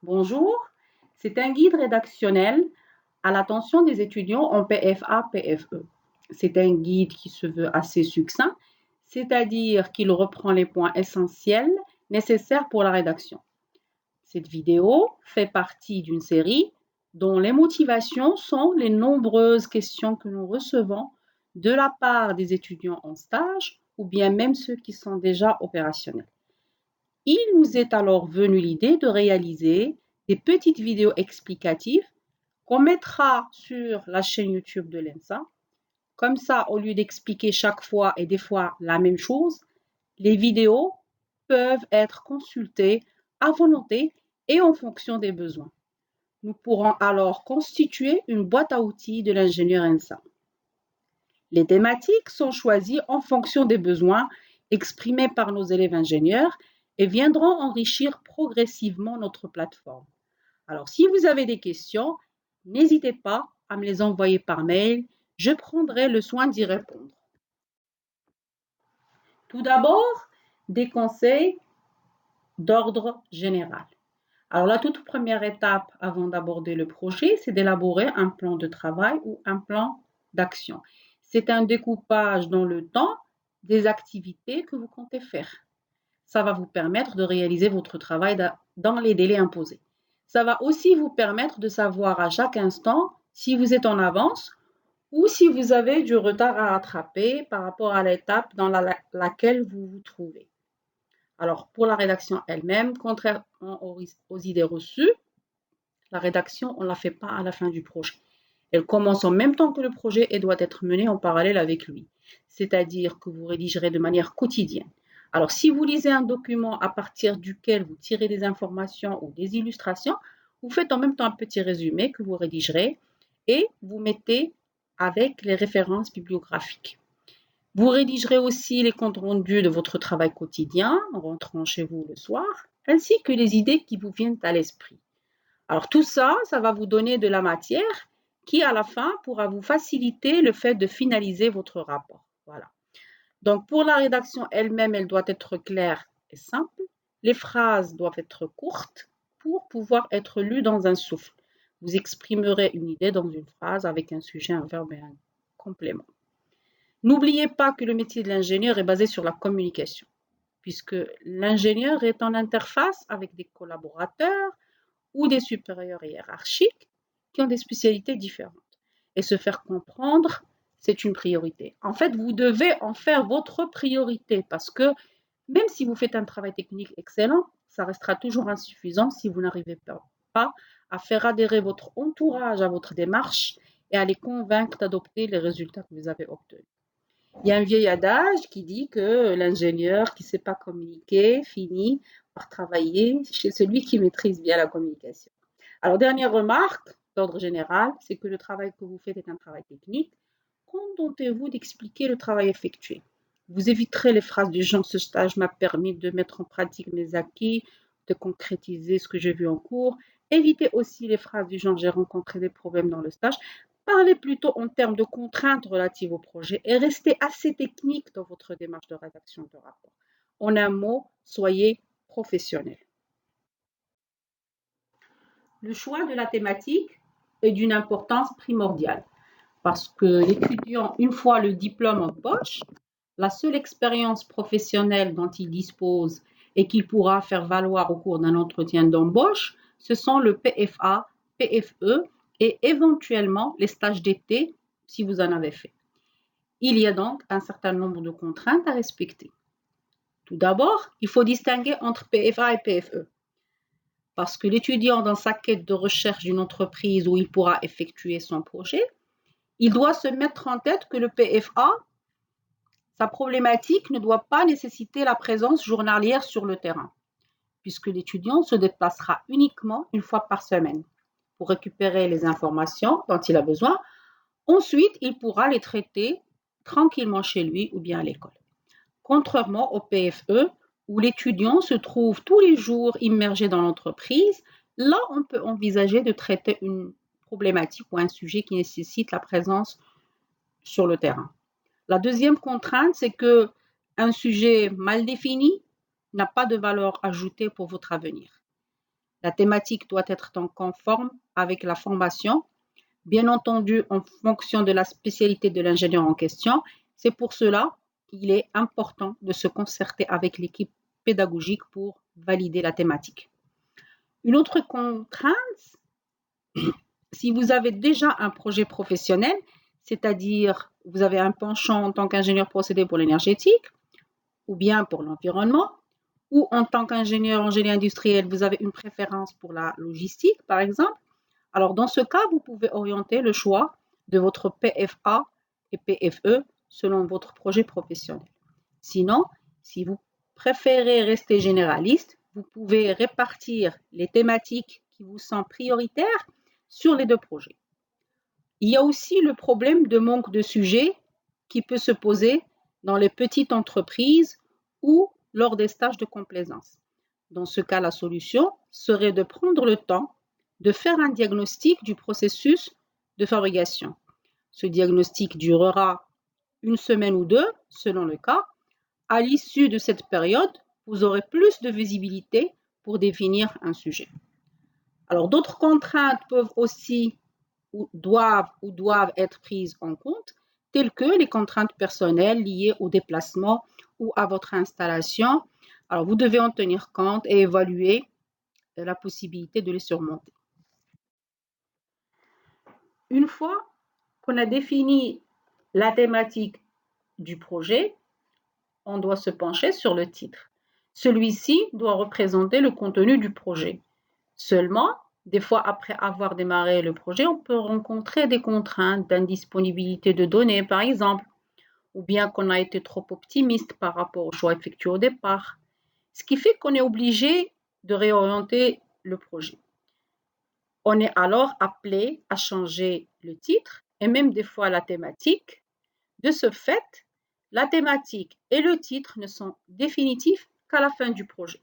Bonjour, c'est un guide rédactionnel à l'attention des étudiants en PFA-PFE. C'est un guide qui se veut assez succinct, c'est-à-dire qu'il reprend les points essentiels nécessaires pour la rédaction. Cette vidéo fait partie d'une série dont les motivations sont les nombreuses questions que nous recevons de la part des étudiants en stage ou bien même ceux qui sont déjà opérationnels. Il nous est alors venu l'idée de réaliser des petites vidéos explicatives qu'on mettra sur la chaîne YouTube de l'ENSA. Comme ça, au lieu d'expliquer chaque fois et des fois la même chose, les vidéos peuvent être consultées à volonté et en fonction des besoins. Nous pourrons alors constituer une boîte à outils de l'ingénieur ENSA. Les thématiques sont choisies en fonction des besoins exprimés par nos élèves ingénieurs et viendront enrichir progressivement notre plateforme. Alors, si vous avez des questions, n'hésitez pas à me les envoyer par mail. Je prendrai le soin d'y répondre. Tout d'abord, des conseils d'ordre général. Alors, la toute première étape avant d'aborder le projet, c'est d'élaborer un plan de travail ou un plan d'action. C'est un découpage dans le temps des activités que vous comptez faire. Ça va vous permettre de réaliser votre travail dans les délais imposés. Ça va aussi vous permettre de savoir à chaque instant si vous êtes en avance ou si vous avez du retard à rattraper par rapport à l'étape dans laquelle vous vous trouvez. Alors, pour la rédaction elle-même, contrairement aux idées reçues, la rédaction, on ne la fait pas à la fin du projet. Elle commence en même temps que le projet et doit être menée en parallèle avec lui. C'est-à-dire que vous rédigerez de manière quotidienne. Alors, si vous lisez un document à partir duquel vous tirez des informations ou des illustrations, vous faites en même temps un petit résumé que vous rédigerez et vous mettez avec les références bibliographiques. Vous rédigerez aussi les comptes rendus de votre travail quotidien en rentrant chez vous le soir, ainsi que les idées qui vous viennent à l'esprit. Alors tout ça, ça va vous donner de la matière qui, à la fin, pourra vous faciliter le fait de finaliser votre rapport. Voilà. Donc pour la rédaction elle-même, elle doit être claire et simple. Les phrases doivent être courtes pour pouvoir être lues dans un souffle. Vous exprimerez une idée dans une phrase avec un sujet, un verbe et un complément. N'oubliez pas que le métier de l'ingénieur est basé sur la communication, puisque l'ingénieur est en interface avec des collaborateurs ou des supérieurs hiérarchiques qui ont des spécialités différentes. Et se faire comprendre, c'est une priorité. En fait, vous devez en faire votre priorité parce que même si vous faites un travail technique excellent, ça restera toujours insuffisant si vous n'arrivez pas à faire adhérer votre entourage à votre démarche et à les convaincre d'adopter les résultats que vous avez obtenus. Il y a un vieil adage qui dit que l'ingénieur qui ne sait pas communiquer finit par travailler chez celui qui maîtrise bien la communication. Alors, dernière remarque d'ordre général, c'est que le travail que vous faites est un travail technique. Contentez-vous d'expliquer le travail effectué. Vous éviterez les phrases du genre « ce stage m'a permis de mettre en pratique mes acquis, de concrétiser ce que j'ai vu en cours ». Évitez aussi les phrases du genre « j'ai rencontré des problèmes dans le stage ». Parlez plutôt en termes de contraintes relatives au projet et restez assez technique dans votre démarche de rédaction de rapport. En un mot, soyez professionnel. Le choix de la thématique est d'une importance primordiale parce que l'étudiant, une fois le diplôme en poche, la seule expérience professionnelle dont il dispose et qu'il pourra faire valoir au cours d'un entretien d'embauche, ce sont le PFA, PFE et éventuellement les stages d'été si vous en avez fait. Il y a donc un certain nombre de contraintes à respecter. Tout d'abord, il faut distinguer entre PFA et PFE. Parce que l'étudiant, dans sa quête de recherche d'une entreprise où il pourra effectuer son projet, il doit se mettre en tête que le PFA, sa problématique ne doit pas nécessiter la présence journalière sur le terrain, puisque l'étudiant se déplacera uniquement une fois par semaine pour récupérer les informations dont il a besoin. Ensuite, il pourra les traiter tranquillement chez lui ou bien à l'école. Contrairement au PFE, où l'étudiant se trouve tous les jours immergé dans l'entreprise, là, on peut envisager de traiter une problématique ou un sujet qui nécessite la présence sur le terrain. La deuxième contrainte, c'est qu'un sujet mal défini n'a pas de valeur ajoutée pour votre avenir. La thématique doit être donc conforme avec la formation, bien entendu en fonction de la spécialité de l'ingénieur en question. C'est pour cela qu'il est important de se concerter avec l'équipe pédagogique pour valider la thématique. Une autre contrainte, si vous avez déjà un projet professionnel, c'est-à-dire vous avez un penchant en tant qu'ingénieur procédé pour l'énergétique ou bien pour l'environnement, ou en tant qu'ingénieur en génie industriel, vous avez une préférence pour la logistique, par exemple, alors dans ce cas, vous pouvez orienter le choix de votre PFA et PFE selon votre projet professionnel. Sinon, si vous préférez rester généraliste, vous pouvez répartir les thématiques qui vous sont prioritaires sur les deux projets. Il y a aussi le problème de manque de sujets qui peut se poser dans les petites entreprises ou lors des stages de complaisance. Dans ce cas, la solution serait de prendre le temps de faire un diagnostic du processus de fabrication. Ce diagnostic durera une semaine ou deux, selon le cas. À l'issue de cette période, vous aurez plus de visibilité pour définir un sujet. Alors, d'autres contraintes peuvent aussi ou doivent être prises en compte, telles que les contraintes personnelles liées au déplacement ou à votre installation. Alors, vous devez en tenir compte et évaluer la possibilité de les surmonter. Une fois qu'on a défini la thématique du projet, on doit se pencher sur le titre. Celui-ci doit représenter le contenu du projet. Seulement, des fois après avoir démarré le projet, on peut rencontrer des contraintes d'indisponibilité de données, par exemple, ou bien qu'on a été trop optimiste par rapport au choix effectué au départ, ce qui fait qu'on est obligé de réorienter le projet. On est alors appelé à changer le titre et même des fois la thématique. De ce fait, la thématique et le titre ne sont définitifs qu'à la fin du projet.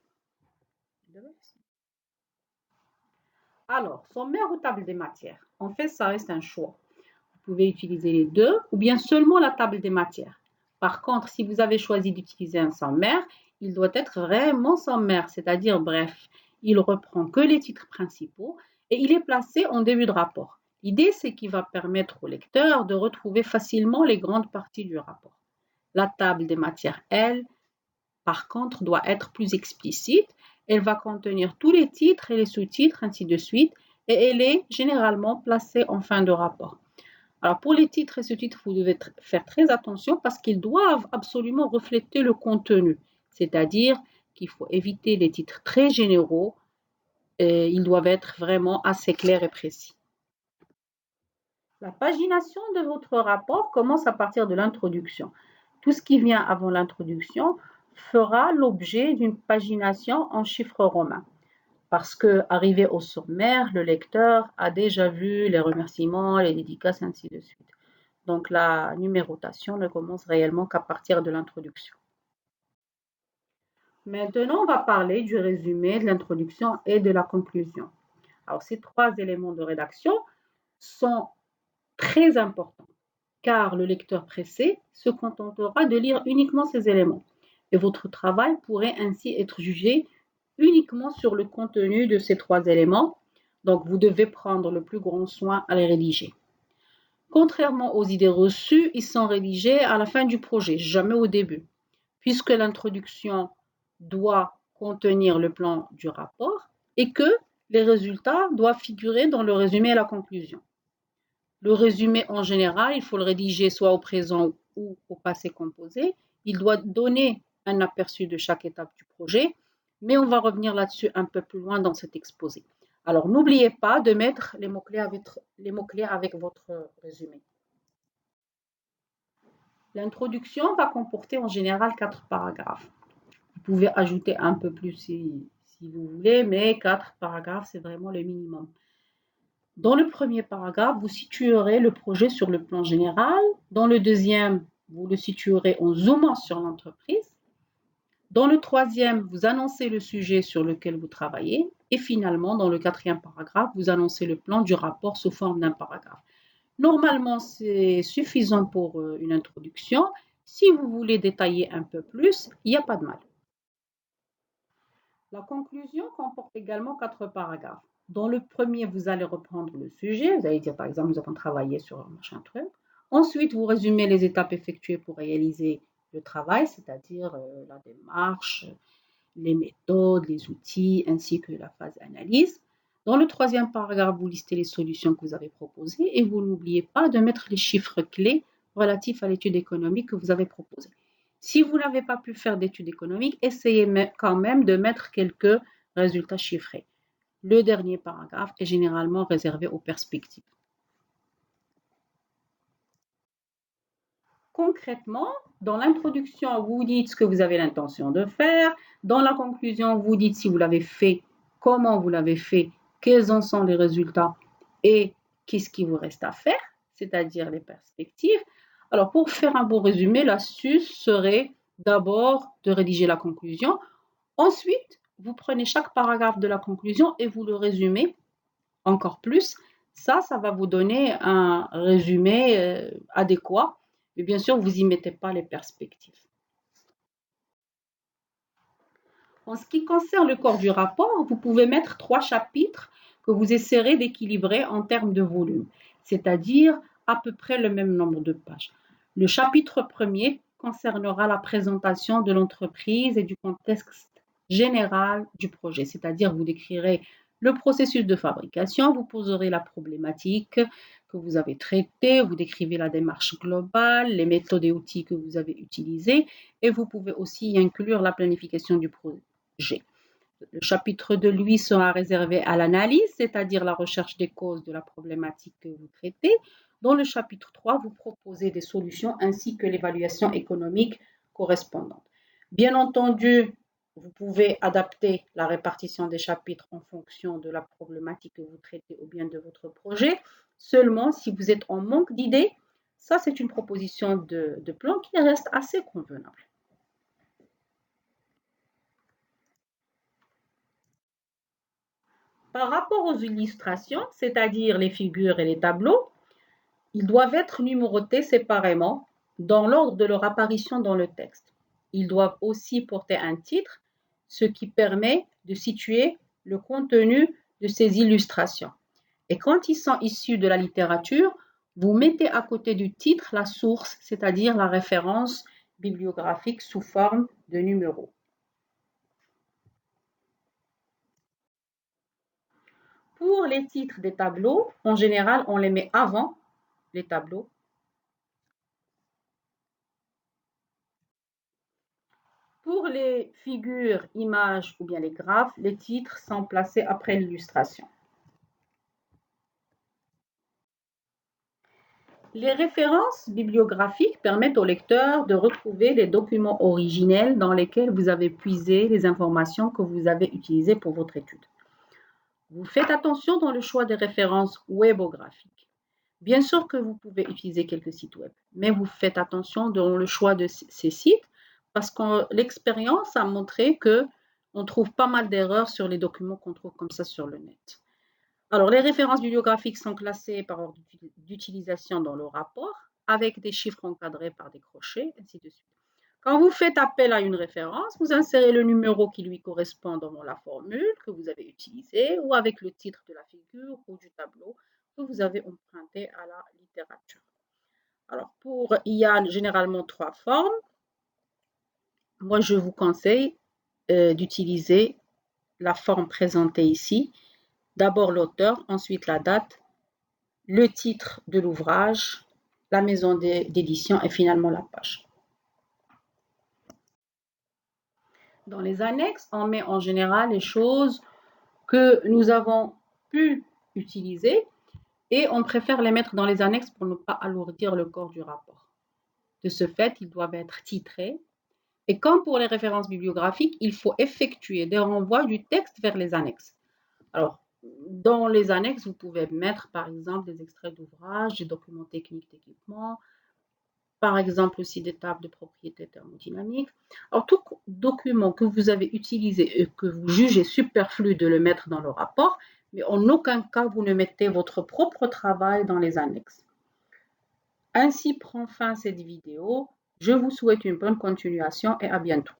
Alors, sommaire ou table des matières? En fait, ça reste un choix. Vous pouvez utiliser les deux ou bien seulement la table des matières. Par contre, si vous avez choisi d'utiliser un sommaire, il doit être vraiment sommaire, c'est-à-dire bref. Il reprend que les titres principaux et il est placé en début de rapport. L'idée, c'est qu'il va permettre au lecteur de retrouver facilement les grandes parties du rapport. La table des matières, elle, par contre, doit être plus explicite. Elle va contenir tous les titres et les sous-titres, ainsi de suite, et elle est généralement placée en fin de rapport. Alors, pour les titres et sous-titres, vous devez faire très attention parce qu'ils doivent absolument refléter le contenu, c'est-à-dire qu'il faut éviter les titres très généraux et ils doivent être vraiment assez clairs et précis. La pagination de votre rapport commence à partir de l'introduction. Tout ce qui vient avant l'introduction fera l'objet d'une pagination en chiffres romains. Parce que, arrivé au sommaire, le lecteur a déjà vu les remerciements, les dédicaces, ainsi de suite. Donc, la numérotation ne commence réellement qu'à partir de l'introduction. Maintenant, on va parler du résumé, de l'introduction et de la conclusion. Alors, ces trois éléments de rédaction sont très important, car le lecteur pressé se contentera de lire uniquement ces éléments et votre travail pourrait ainsi être jugé uniquement sur le contenu de ces trois éléments. Donc, vous devez prendre le plus grand soin à les rédiger. Contrairement aux idées reçues, ils sont rédigés à la fin du projet, jamais au début, puisque l'introduction doit contenir le plan du rapport et que les résultats doivent figurer dans le résumé et la conclusion. Le résumé, en général, il faut le rédiger soit au présent ou au passé composé. Il doit donner un aperçu de chaque étape du projet, mais on va revenir là-dessus un peu plus loin dans cet exposé. Alors, n'oubliez pas de mettre les mots-clés avec votre résumé. L'introduction va comporter en général 4 paragraphes. Vous pouvez ajouter un peu plus si vous voulez, mais 4 paragraphes, c'est vraiment le minimum. Dans le premier paragraphe, vous situerez le projet sur le plan général. Dans le deuxième, vous le situerez en zoomant sur l'entreprise. Dans le troisième, vous annoncez le sujet sur lequel vous travaillez. Et finalement, dans le quatrième paragraphe, vous annoncez le plan du rapport sous forme d'un paragraphe. Normalement, c'est suffisant pour une introduction. Si vous voulez détailler un peu plus, il n'y a pas de mal. La conclusion comporte également 4 paragraphes. Dans le premier, vous allez reprendre le sujet. Vous allez dire, par exemple, nous avons travaillé sur un machin truc. Ensuite, vous résumez les étapes effectuées pour réaliser le travail, c'est-à-dire la démarche, les méthodes, les outils, ainsi que la phase analyse. Dans le troisième paragraphe, vous listez les solutions que vous avez proposées et vous n'oubliez pas de mettre les chiffres clés relatifs à l'étude économique que vous avez proposée. Si vous n'avez pas pu faire d'études économiques, essayez quand même de mettre quelques résultats chiffrés. Le dernier paragraphe est généralement réservé aux perspectives. Concrètement, dans l'introduction, vous dites ce que vous avez l'intention de faire. Dans la conclusion, vous dites si vous l'avez fait, comment vous l'avez fait, quels en sont les résultats et qu'est-ce qui vous reste à faire, c'est-à-dire les perspectives. Alors, pour faire un beau résumé, l'astuce serait d'abord de rédiger la conclusion. Ensuite, vous prenez chaque paragraphe de la conclusion et vous le résumez encore plus. Ça va vous donner un résumé adéquat. Mais bien sûr, vous n'y mettez pas les perspectives. En ce qui concerne le corps du rapport, vous pouvez mettre 3 chapitres que vous essaierez d'équilibrer en termes de volume, c'est-à-dire à peu près le même nombre de pages. Le chapitre premier concernera la présentation de l'entreprise et du contexte général du projet, c'est-à-dire vous décrirez le processus de fabrication, vous poserez la problématique que vous avez traitée, vous décrivez la démarche globale, les méthodes et outils que vous avez utilisés et vous pouvez aussi y inclure la planification du projet. Le chapitre de lui sera réservé à l'analyse, c'est-à-dire la recherche des causes de la problématique que vous traitez. Dans le chapitre 3, vous proposez des solutions ainsi que l'évaluation économique correspondante. Bien entendu, vous pouvez adapter la répartition des chapitres en fonction de la problématique que vous traitez ou bien de votre projet. Seulement, si vous êtes en manque d'idées, ça c'est une proposition de plan qui reste assez convenable. Par rapport aux illustrations, c'est-à-dire les figures et les tableaux, ils doivent être numérotés séparément dans l'ordre de leur apparition dans le texte. Ils doivent aussi porter un titre, ce qui permet de situer le contenu de ces illustrations. Et quand ils sont issus de la littérature, vous mettez à côté du titre la source, c'est-à-dire la référence bibliographique sous forme de numéro. Pour les titres des tableaux, en général, on les met avant les tableaux. Pour les figures, images ou bien les graphes, les titres sont placés après l'illustration. Les références bibliographiques permettent au lecteur de retrouver les documents originels dans lesquels vous avez puisé les informations que vous avez utilisées pour votre étude. Vous faites attention dans le choix des références webographiques. Bien sûr que vous pouvez utiliser quelques sites web, mais vous faites attention dans le choix de ces sites parce que l'expérience a montré qu'on trouve pas mal d'erreurs sur les documents qu'on trouve comme ça sur le net. Alors, les références bibliographiques sont classées par ordre d'utilisation dans le rapport, avec des chiffres encadrés par des crochets, ainsi de suite. Quand vous faites appel à une référence, vous insérez le numéro qui lui correspond dans la formule que vous avez utilisée ou avec le titre de la figure ou du tableau que vous avez emprunté à la littérature. Alors, il y a généralement 3 formes. Moi, je vous conseille d'utiliser la forme présentée ici. D'abord l'auteur, ensuite la date, le titre de l'ouvrage, la maison d'édition et finalement la page. Dans les annexes, on met en général les choses que nous avons pu utiliser et on préfère les mettre dans les annexes pour ne pas alourdir le corps du rapport. De ce fait, ils doivent être titrés. Et comme pour les références bibliographiques, il faut effectuer des renvois du texte vers les annexes. Alors, dans les annexes, vous pouvez mettre par exemple des extraits d'ouvrages, des documents techniques d'équipement, par exemple aussi des tables de propriété thermodynamique. Alors, tout document que vous avez utilisé et que vous jugez superflu de le mettre dans le rapport, mais en aucun cas vous ne mettez votre propre travail dans les annexes. Ainsi prend fin cette vidéo. Je vous souhaite une bonne continuation et à bientôt.